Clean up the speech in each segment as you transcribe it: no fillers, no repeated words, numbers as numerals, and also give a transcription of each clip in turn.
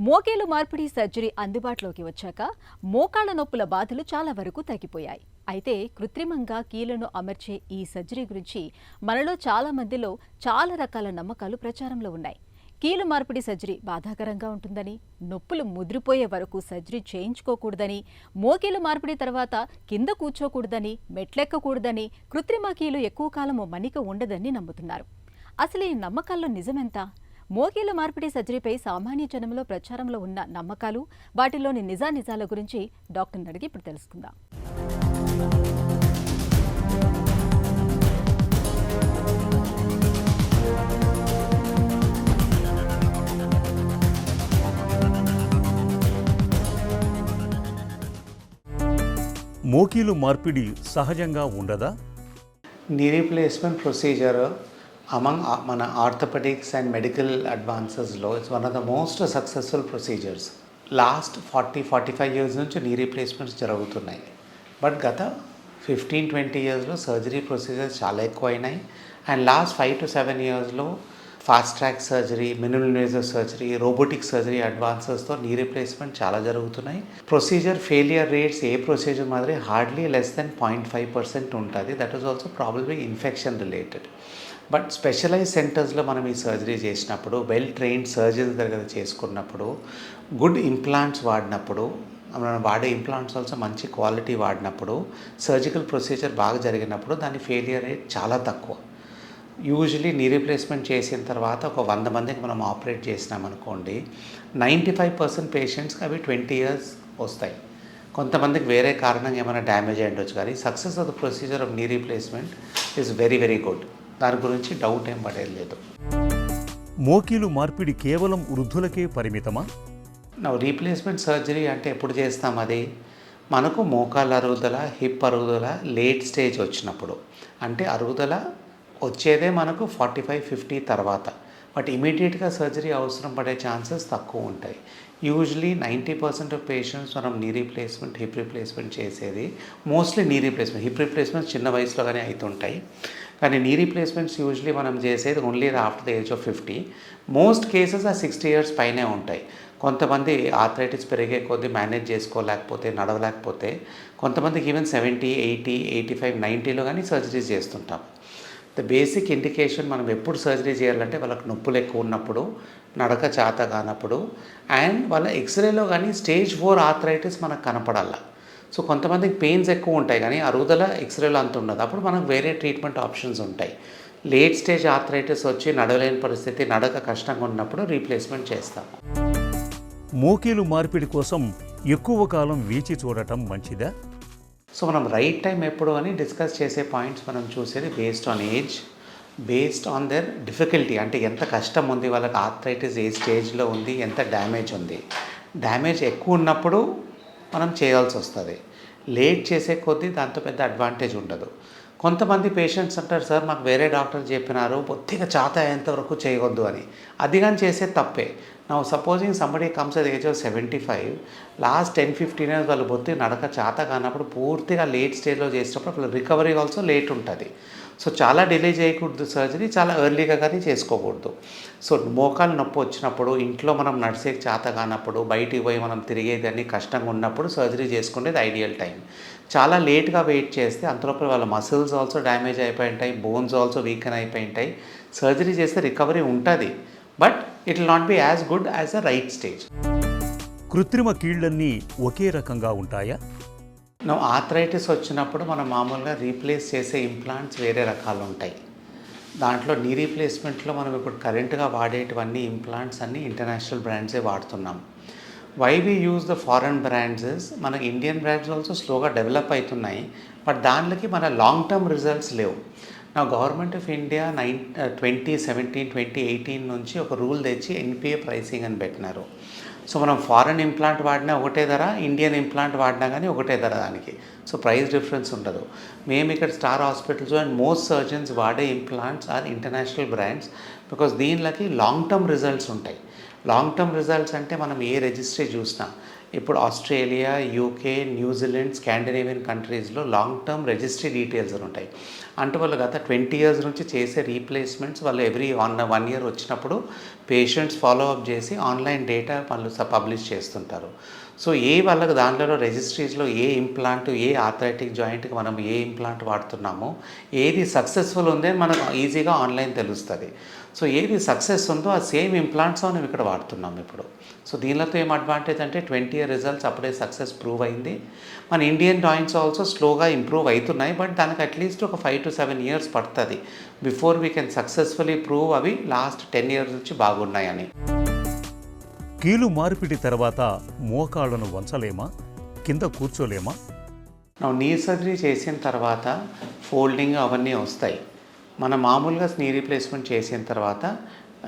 మోకేలు మార్పిడి సర్జరీ అందుబాటులోకి వచ్చాక మోకాళ్ల నొప్పుల బాధలు చాలా వరకు తగ్గిపోయాయి. అయితే కృత్రిమంగా కీళ్లను అమర్చే ఈ సర్జరీ గురించి మనలో చాలా మందిలో చాలా రకాల నమ్మకాలు ప్రచారంలో ఉన్నాయి. కీలు మార్పిడి సర్జరీ బాధాకరంగా ఉంటుందని, నొప్పులు ముదిరిపోయే వరకు సర్జరీ చేయించుకోకూడదని, మోకేలు మార్పిడి తర్వాత కింద కూర్చోకూడదని, మెట్లెక్కకూడదని, కృత్రిమ కీలు ఎక్కువ కాలము మన్నిక ఉండదని నమ్ముతున్నారు. అసలు ఈ నమ్మకాల్లో నిజమెంత? మోకీల మార్పిడి సర్జరీపై సామాన్య జనంలో ప్రచారంలో ఉన్న నమ్మకాలు, వాటిలోని నిజానిజాల గురించి డాక్టర్ని అడిగి ఇప్పుడు తెలుసుకుందాం. మోకీలు మార్పిడి సహజంగా ఉండదా? నీ రీప్లేస్మెంట్ ప్రొసీజర్ among మన ఆర్థోపెడిక్స్ అండ్ మెడికల్ అడ్వాన్సెస్లో it's one of the most successful procedures. Last 40-45 years నుంచి నీ రీప్లేస్మెంట్స్ జరుగుతున్నాయి. బట్ గత 15-20 ఇయర్స్లో సర్జరీ ప్రొసీజర్స్ చాలా ఎక్కువైనాయి. అండ్ లాస్ట్ 5 to 7 ఇయర్స్లో fast track surgery, minimal invasive surgery, robotic surgery అడ్వాన్సెస్తో నీ రీప్లేస్మెంట్ చాలా జరుగుతున్నాయి. ప్రొసీజర్ ఫెయిలియర్ రేట్స్ ఏ ప్రొసీజర్ మాదిరి హార్డ్లీ లెస్ దెన్ 0.5% ఉంటుంది. That is also probably infection related. But specialise సెంటర్స్లో మనం ఈ సర్జరీ చేసినప్పుడు, వెల్ ట్రైన్డ్ సర్జన్స్ దగ్గర చేసుకున్నప్పుడు, గుడ్ ఇంప్లాంట్స్ వాడినప్పుడు, మనం వాడే ఇంప్లాంట్స్ ఆల్సో మంచి క్వాలిటీ వాడినప్పుడు, సర్జికల్ ప్రొసీజర్ బాగా జరిగినప్పుడు దాని ఫెయిలియర్ రేట్ చాలా తక్కువ. యూజువలీ నీ రీప్లేస్మెంట్ చేసిన తర్వాత ఒక 100 మందికి మనం ఆపరేట్ చేసినామనుకోండి, 95% పేషెంట్స్కి అవి 20 years వస్తాయి. కొంతమందికి వేరే కారణంగా ఏమైనా డ్యామేజ్ అయి ఉండొచ్చు, కానీ success of the procedure of knee replacement is very very good. దాని గురించి డౌట్ ఏం పడేది లేదు. మోకీలు మార్పిడి కేవలం వృద్ధులకే పరిమితమా? నా రీప్లేస్మెంట్ సర్జరీ అంటే ఎప్పుడు చేస్తాం? అది మనకు మోకాళ్ళ అరుగుదల, హిప్ అరుగుదల లేట్ స్టేజ్ వచ్చినప్పుడు. అంటే అరుగుదల వచ్చేదే మనకు 45-50 తర్వాత. బట్ ఇమీడియట్గా సర్జరీ అవసరం పడే ఛాన్సెస్ తక్కువ ఉంటాయి. యూజువలీ 90% ఆఫ్ పేషెంట్స్ మనం నీ రీప్లేస్మెంట్, హిప్ రీప్లేస్మెంట్ చేసేది mostly knee replacement. Hip replacement చిన్న వయసులోగానే అవుతుంటాయి, కానీ నీ రీప్లేస్మెంట్స్ యూజువలీ మనం చేసేది only after the age of 50. Most cases ఆ 60 years పైనే ఉంటాయి. కొంతమంది ఆర్థరైటిస్ పెరిగే కొద్దీ మేనేజ్ చేసుకోలేకపోతే, నడవలేకపోతే, కొంతమందికి ఈవెన్ 70, 80, 85, 90లో కానీ సర్జరీస్ చేస్తుంటాం. ద బేసిక్ ఇండికేషన్ మనం ఎప్పుడు సర్జరీ చేయాలంటే వాళ్ళకి నొప్పులు ఎక్కువ ఉన్నప్పుడు, నడక చేత కానప్పుడు, అండ్ వాళ్ళ ఎక్స్రేలో కానీ స్టేజ్ 4 ఆర్థరైటిస్ మనకు కనపడాల. సో కొంతమందికి పెయిన్స్ ఎక్కువ ఉంటాయి కానీ అరుగుదల ఎక్స్రేలో అంత ఉండదు. అప్పుడు మనకు వేరే ట్రీట్మెంట్ ఆప్షన్స్ ఉంటాయి. లేట్ స్టేజ్ ఆర్థరైటిస్ వచ్చి నడవలేని పరిస్థితి, నడక కష్టంగా ఉన్నప్పుడు రీప్లేస్మెంట్ చేస్తాం. మోకీలు మార్పిడి కోసం ఎక్కువ కాలం వేచి చూడటం మంచిదా? సో మనం రైట్ టైం ఎప్పుడు అని డిస్కస్ చేసే పాయింట్స్ మనం చూసేది based on age, based on their difficulty. అంటే ఎంత కష్టం ఉంది వాళ్ళకి, ఆర్థరైటిస్ ఏ స్టేజ్లో ఉంది, ఎంత డ్యామేజ్ ఉంది. డ్యామేజ్ ఎక్కువ ఉన్నప్పుడు మనం చేయాల్సి వస్తుంది. లేట్ చేసే కొద్దీ దాంతో పెద్ద అడ్వాంటేజ్ ఉండదు. కొంతమంది పేషెంట్స్ అంటారు, సార్ మాకు వేరే డాక్టర్ చెప్పినారు బొత్తిగా చేత అయ్యేంతవరకు చేయవద్దు అని. అది కానీ చేసే తప్పే. నా supposing somebody comes at age of 75, last 10-15 years వాళ్ళు బొత్తిగా నడక చేత కానప్పుడు పూర్తిగా లేట్ స్టేజ్లో చేసేటప్పుడు వాళ్ళ రికవరీ ఆల్సో లేట్ ఉంటుంది. సో చాలా డిలే చేయకూడదు సర్జరీ, చాలా ఎర్లీగా కానీ చేసుకోకూడదు. సో మోకాలు నొప్పి వచ్చినప్పుడు, ఇంట్లో మనం నడిచే చేత కానప్పుడు, బయటికి పోయి మనం తిరిగేదాన్ని కష్టంగా ఉన్నప్పుడు సర్జరీ చేసుకునేది ఐడియల్ టైం. చాలా లేట్గా వెయిట్ చేస్తే అంతలోపల వాళ్ళ మసిల్స్ ఆల్సో డ్యామేజ్ అయిపోయి ఉంటాయి, బోన్స్ ఆల్సో వీకెన్ అయిపోయి ఉంటాయి. సర్జరీ చేస్తే రికవరీ ఉంటుంది, but it will not be as good as a right stage. కృత్రిమ కీళ్ళన్నీ ఒకే రకంగా ఉంటాయా? ఆర్థరైటిస్ వచ్చినప్పుడు మనం మామూలుగా రీప్లేస్ చేసే ఇంప్లాంట్స్ వేరే రకాలు ఉంటాయి. దాంట్లో నీ రీప్లేస్మెంట్లో మనం ఇప్పుడు కరెంట్గా వాడేటివన్నీ ఇంప్లాంట్స్ అన్నీ ఇంటర్నేషనల్ బ్రాండ్సే వాడుతున్నాం. Why we use the foreign brands, మనకి ఇండియన్ బ్రాండ్స్ ఆల్సో స్లోగా డెవలప్ అవుతున్నాయి, బట్ దాంట్లోకి మన లాంగ్ టర్మ్ రిజల్ట్స్ లేవు. నా గవర్నమెంట్ ఆఫ్ ఇండియా 2017-2018 నుంచి ఒక రూల్ తెచ్చి ఎన్పిఏ ప్రైసింగ్ అని పెట్టినారు. సో మనం ఫారెన్ ఇంప్లాంట్ వాడినా ఒకటే ధర, ఇండియన్ ఇంప్లాంట్ వాడినా కానీ ఒకటే ధర దానికి. సో ప్రైస్ డిఫరెన్స్ ఉండదు. మేము ఇక్కడ star hospitals and most surgeons వాడే implants are international brands, because దీనిలోకి లాంగ్ టర్మ్ రిజల్ట్స్ ఉంటాయి. లాంగ్ టర్మ్ రిజల్ట్స్ అంటే మనం ఏ రిజిస్ట్రీ చూసినా ఇప్పుడు ఆస్ట్రేలియా, యూకే, న్యూజిలాండ్, స్కాండినేవియన్ కంట్రీస్లో లాంగ్ టర్మ్ రిజిస్ట్రీ డీటెయిల్స్ అని ఉంటాయి. అంటే వాళ్ళు గత 20 years నుంచి చేసే రీప్లేస్మెంట్స్ వాళ్ళు ఎవ్రీ 1 year వచ్చినప్పుడు పేషెంట్స్ ఫాలో అప్ చేసి ఆన్లైన్ డేటా వాళ్ళు పబ్లిష్ చేస్తుంటారు. సో వాళ్ళకి దాంట్లో రిజిస్ట్రీస్లో ఏ ఇంప్లాంట్, ఏ ఆర్థరైటిక్ జాయింట్కి మనం ఏ ఇంప్లాంట్ వాడుతున్నామో, ఏది సక్సెస్ఫుల్ ఉందని మనకు ఈజీగా ఆన్లైన్ తెలుస్తుంది. సో ఏది సక్సెస్ ఉందో ఆ సేమ్ ఇంప్లాంట్స్ మనం ఇక్కడ వాడుతున్నాం ఇప్పుడు. సో దీనిలో ఏం అడ్వాంటేజ్ అంటే 20 year రిజల్ట్స్ అప్పుడే సక్సెస్ ప్రూవ్ అయింది. మన ఇండియన్ జాయింట్స్ ఆల్సో స్లోగా ఇంప్రూవ్ అవుతున్నాయి, బట్ దానికి అట్లీస్ట్ ఒక 5 to 7 years పడుతుంది before we can successfully prove అవి లాస్ట్ 10 years నుంచి బాగున్నాయని. కీలు మార్పిడి తర్వాత మోకాళ్ళను వంచలేమా, కింద కూర్చోలేమా? నీ సర్జరీ చేసిన తర్వాత ఫోల్డింగ్ అవన్నీ వస్తాయి. మన మామూలుగా నీ రీప్లేస్మెంట్ చేసిన తర్వాత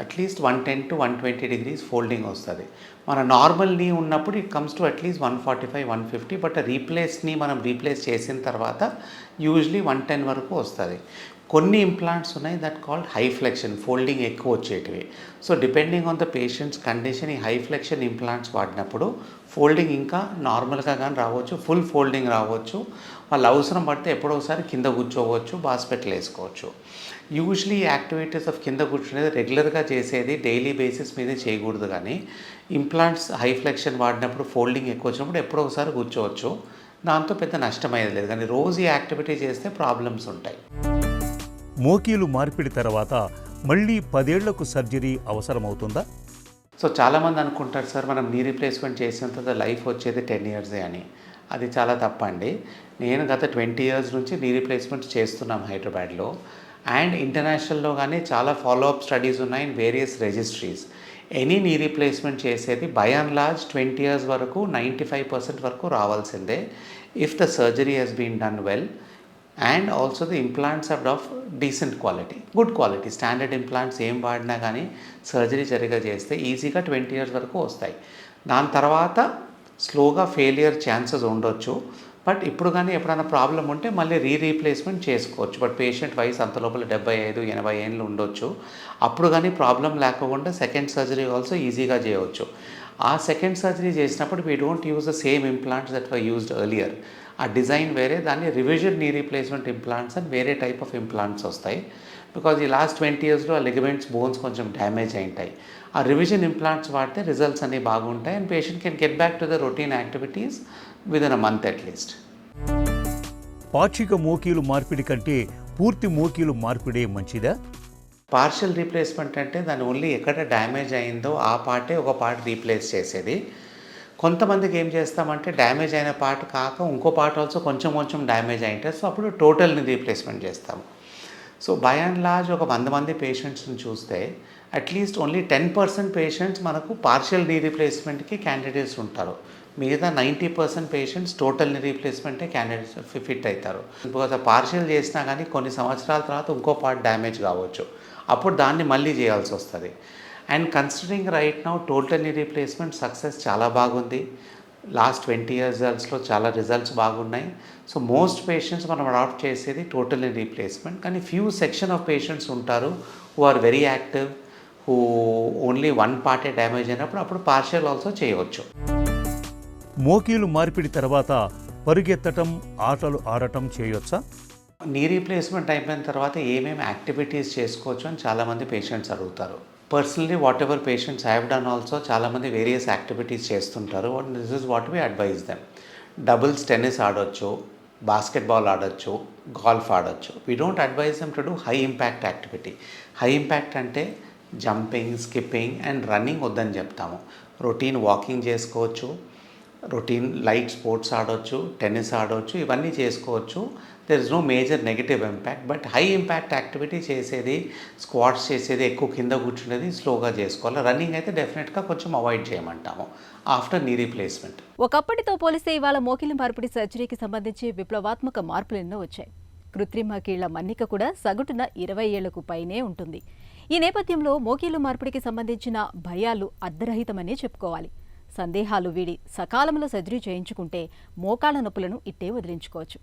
అట్లీస్ట్ 110 to 120 degrees ఫోల్డింగ్ వస్తుంది. మన నార్మల్ నీ ఉన్నప్పుడు it comes to at least 145, 150, but రీప్లేస్ని మనం రీప్లేస్ చేసిన తర్వాత యూజువలీ 110 వరకు వస్తుంది. కొన్ని ఇంప్లాంట్స్ ఉన్నాయి that called high flexion, folding ఎక్కువ వచ్చేటివి. So depending on the patients condition ఈ హై ఫ్లెక్షన్ ఇంప్లాంట్స్ వాడినప్పుడు ఫోల్డింగ్ ఇంకా నార్మల్గా కానీ రావచ్చు, ఫుల్ ఫోల్డింగ్ రావచ్చు. వాళ్ళు అవసరం పడితే ఎప్పుడో ఒకసారి కింద కూర్చోవచ్చు, బాస్పెట్లు వేసుకోవచ్చు. యూజువలీ యాక్టివిటీస్ ఆఫ్ కింద కూర్చునేది రెగ్యులర్గా చేసేది డైలీ బేసిస్ మీద చేయకూడదు, కానీ ఇంప్లాంట్స్ హై ఫ్లెక్షన్ వాడినప్పుడు ఫోల్డింగ్ ఎక్కువ వచ్చినప్పుడు ఎప్పుడో ఒకసారి కూర్చోవచ్చు. దాంతో పెద్ద నష్టమయ్యేది లేదు, కానీ రోజు ఈ యాక్టివిటీ చేస్తే ప్రాబ్లమ్స్ ఉంటాయి. మోకీలు మార్పిడి తర్వాత మళ్ళీ 10 ఏళ్లకు సర్జరీ అవసరమవుతుందా? సో చాలామంది అనుకుంటారు సార్ మనం నీ రీప్లేస్మెంట్ చేసిన తర్వాత లైఫ్ వచ్చేది 10 years అని. అది చాలా తప్పండి. నేను గత 20 years నుంచి నీ రీప్లేస్మెంట్ చేస్తున్నాం హైదరాబాద్లో, అండ్ ఇంటర్నేషనల్లో కానీ చాలా ఫాలోఅప్ స్టడీస్ ఉన్నాయి in various registries. Any knee replacement చేసేది బై అండ్ లార్జ్ 20 years వరకు 95% వరకు రావాల్సిందే if the surgery has been done well. And also the implants are of decent quality, good quality. Standard implants ఏం వాడినా కానీ surgery సరిగా చేస్తే ఈజీగా 20 years వరకు వస్తాయి. దాని తర్వాత స్లోగా ఫెయిలియర్ ఛాన్సెస్ ఉండొచ్చు, బట్ ఇప్పుడు కానీ ఎప్పుడైనా ప్రాబ్లం ఉంటే మళ్ళీ రీప్లేస్మెంట్ చేసుకోవచ్చు. బట్ పేషెంట్ వయసు అంత లోపల 75, 80 ఏళ్ళు ఉండొచ్చు. అప్పుడు కానీ ప్రాబ్లం లేకుండా సెకండ్ సర్జరీ ఆల్సో ఈజీగా చేయవచ్చు. ఆ సెకండ్ సర్జరీ చేసినప్పుడు we don't use the same implants that were used earlier. ఆ డిజైన్ వేరే, దాన్ని రివిజన్ నీ రీప్లేస్మెంట్ ఇంప్లాంట్స్ అని వేరే టైప్ ఆఫ్ ఇంప్లాంట్స్ వస్తాయి. బికాజ్ ఈ లాస్ట్ 20 yearsలో ఆ లిగమెంట్స్, బోన్స్ కొంచెం డ్యామేజ్ అయింటాయి. ఆ రివిజన్ ఇంప్లాంట్స్ వాడితే రిజల్ట్స్ అనేవి బాగుంటాయి and patient can get back to the routine activities within a month at least. పాక్షిక మోకీలు మార్పిడి కంటే పూర్తి మోకీలు మార్పిడే మంచిదా? పార్షియల్ రీప్లేస్మెంట్ అంటే దాని ఓన్లీ ఎక్కడ డ్యామేజ్ అయిందో ఆ పార్టే ఒక పార్ట్ రీప్లేస్ చేసేది. కొంతమందికి ఏం చేస్తామంటే డ్యామేజ్ అయిన పార్ట్ కాక ఇంకో పార్ట్ ఆల్సో కొంచెం డ్యామేజ్ అయింటే సో అప్పుడు టోటల్ని రీప్లేస్మెంట్ చేస్తాము. సో బై అండ్ లార్జ్ ఒక 100 మంది పేషెంట్స్ని చూస్తే అట్లీస్ట్ ఓన్లీ 10% పేషెంట్స్ మనకు పార్షియల్ నీ రీప్లేస్మెంట్కి క్యాండిడేట్స్ ఉంటారు. మిగతా 90% పేషెంట్స్ టోటల్ నీ రీప్లేస్మెంటే క్యాండిడేట్స్ ఫిట్ అవుతారు. బికాజ్ పార్షియల్ చేసినా కానీ కొన్ని సంవత్సరాల తర్వాత ఇంకో పార్ట్ డ్యామేజ్ కావచ్చు, అప్పుడు దాన్ని మళ్ళీ చేయాల్సి వస్తుంది. And considering right now total knee replacement success చాలా బాగుంది. లాస్ట్ 20 yearsలో చాలా రిజల్ట్స్ బాగున్నాయి. సో మోస్ట్ పేషెంట్స్ మనం అడాప్ట్ చేసేది టోటల్ నీ రీప్లేస్మెంట్. కానీ ఫ్యూ సెక్షన్ ఆఫ్ పేషెంట్స్ ఉంటారు who are very active, who only one పార్టే డ్యామేజ్ అయినప్పుడు అప్పుడు పార్షియల్ ఆల్సో చేయవచ్చు. మోకీలు మార్పిడి తర్వాత పరుగెత్తటం, ఆటలు ఆడటం చేయొచ్చా? నీ రీప్లేస్మెంట్ అయిపోయిన తర్వాత ఏమేమి యాక్టివిటీస్ చేసుకోవచ్చు అని చాలామంది పేషెంట్స్ అడుగుతారు. Personally whatever patients have done also చాలామంది వేరియస్ యాక్టివిటీస్ చేస్తుంటారు. And this is what we advise them. Doubles tennis ఆడొచ్చు, బాస్కెట్బాల్ ఆడొచ్చు, గాల్ఫ్ ఆడొచ్చు. We don't advise them to do high impact activity. High impact అంటే jumping, skipping and running వద్దని చెప్తాము. Routine walking చేసుకోవచ్చు, routine light sports ఆడవచ్చు, tennis ఆడవచ్చు, ఇవన్నీ చేసుకోవచ్చు. There is no major negative impact. But high impact activity చేసేది, squats చేసేది, ఎక్కువ కింద కూర్చునేది స్లోగా చేసుకోవాలి. రన్నింగ్ అయితే డెఫినెట్గా కొంచెం అవాయిడ్ చేయమంటాము ఆఫ్టర్ నీ రీప్లేస్మెంట్. ఒకప్పటితో పోలిస్తే ఇవాళ మోకీలు మార్పిడి సర్జరీకి సంబంధించి విప్లవాత్మక మార్పులు ఎన్నో వచ్చాయి. కృత్రిమ కీళ్ల మన్నిక కూడా సగటున 20 ఏళ్లకు పైనే ఉంటుంది. ఈ నేపథ్యంలో మోకీలు మార్పిడికి సంబంధించిన భయాలు అర్ధరహితమనే చెప్పుకోవాలి. సందేహాలు వీడి సకాలంలో సర్జరీ చేయించుకుంటే మోకాళ్ల నొప్పులను ఇట్టే వదిలించుకోవచ్చు.